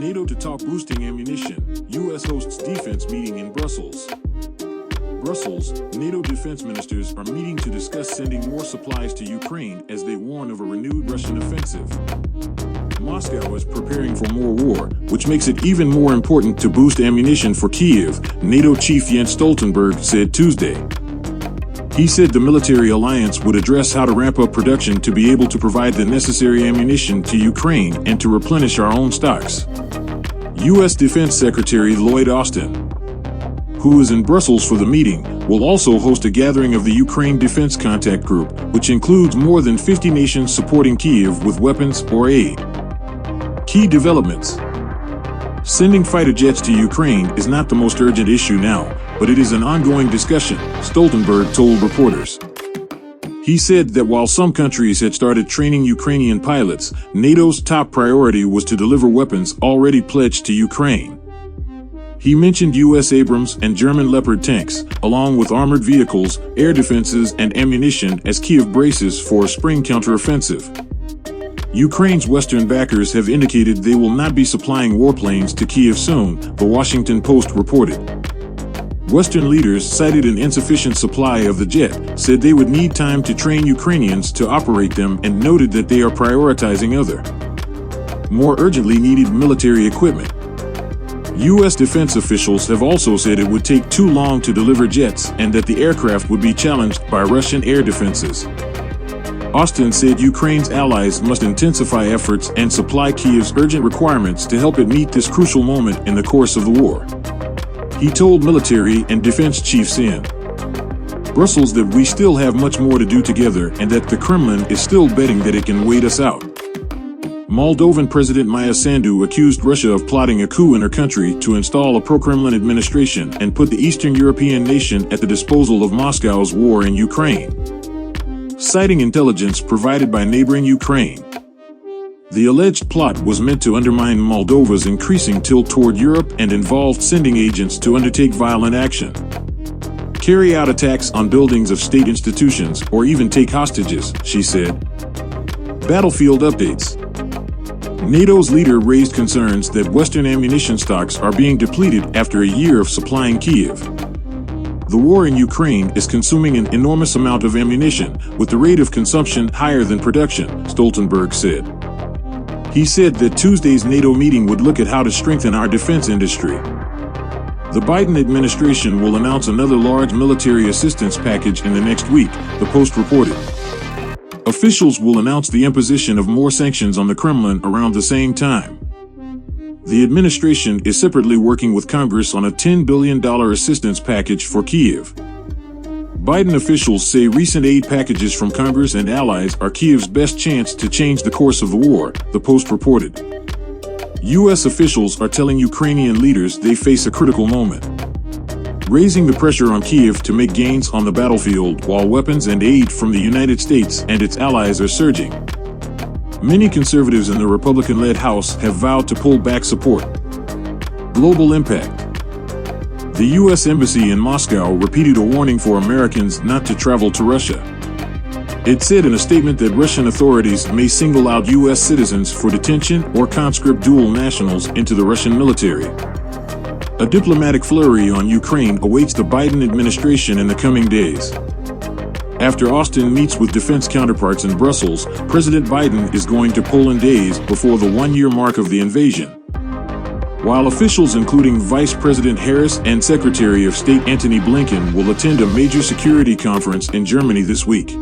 NATO to talk boosting ammunition. U.S. hosts defense meeting in Brussels. Brussels, NATO defense ministers are meeting to discuss sending more supplies to Ukraine as they warn of a renewed Russian offensive. Moscow is preparing for more war, which makes it even more important to boost ammunition for Kyiv, NATO chief Jens Stoltenberg said Tuesday. He said the military alliance would address how to ramp up production to be able to provide the necessary ammunition to Ukraine and to replenish our own stocks. U.S. Defense Secretary Lloyd Austin, who is in Brussels for the meeting, will also host a gathering of the Ukraine Defense Contact Group, which includes more than 50 nations supporting Kyiv with weapons or aid. Key developments. Sending fighter jets to Ukraine is not the most urgent issue now, but it is an ongoing discussion, Stoltenberg told reporters. He said that while some countries had started training Ukrainian pilots, NATO's top priority was to deliver weapons already pledged to Ukraine. He mentioned U.S. Abrams and German Leopard tanks, along with armored vehicles, air defenses, and ammunition as Kyiv braces for a spring counteroffensive. Ukraine's Western backers have indicated they will not be supplying warplanes to Kyiv soon, the Washington Post reported. Western leaders cited an insufficient supply of the jet, said they would need time to train Ukrainians to operate them, and noted that they are prioritizing other, more urgently needed military equipment. U.S. defense officials have also said it would take too long to deliver jets and that the aircraft would be challenged by Russian air defenses. Austin said Ukraine's allies must intensify efforts and supply Kyiv's urgent requirements to help it meet this crucial moment in the course of the war. He told military and defense chiefs in Brussels that we still have much more to do together and that the Kremlin is still betting that it can wait us out. Moldovan President Maya Sandu accused Russia of plotting a coup in her country to install a pro-Kremlin administration and put the Eastern European nation at the disposal of Moscow's war in Ukraine, citing intelligence provided by neighboring Ukraine. The alleged plot was meant to undermine Moldova's increasing tilt toward Europe and involved sending agents to undertake violent action, carry out attacks on buildings of state institutions, or even take hostages, she said. Battlefield updates. NATO's leader raised concerns that Western ammunition stocks are being depleted after a year of supplying Kyiv. The war in Ukraine is consuming an enormous amount of ammunition, with the rate of consumption higher than production, Stoltenberg said. He said that Tuesday's NATO meeting would look at how to strengthen our defense industry. The Biden administration will announce another large military assistance package in the next week, the Post reported. Officials will announce the imposition of more sanctions on the Kremlin around the same time. The administration is separately working with Congress on a $10 billion assistance package for Kyiv. Biden officials say recent aid packages from Congress and allies are Kyiv's best chance to change the course of the war, the Post reported. U.S. officials are telling Ukrainian leaders they face a critical moment, raising the pressure on Kyiv to make gains on the battlefield while weapons and aid from the United States and its allies are surging. Many conservatives in the Republican-led House have vowed to pull back support. Global impact. The U.S. Embassy in Moscow repeated a warning for Americans not to travel to Russia. It said in a statement that Russian authorities may single out U.S. citizens for detention or conscript dual nationals into the Russian military. A diplomatic flurry on Ukraine awaits the Biden administration in the coming days. After Austin meets with defense counterparts in Brussels, President Biden is going to Poland days before the one-year mark of the invasion, while officials including Vice President Harris and Secretary of State Antony Blinken will attend a major security conference in Germany this week.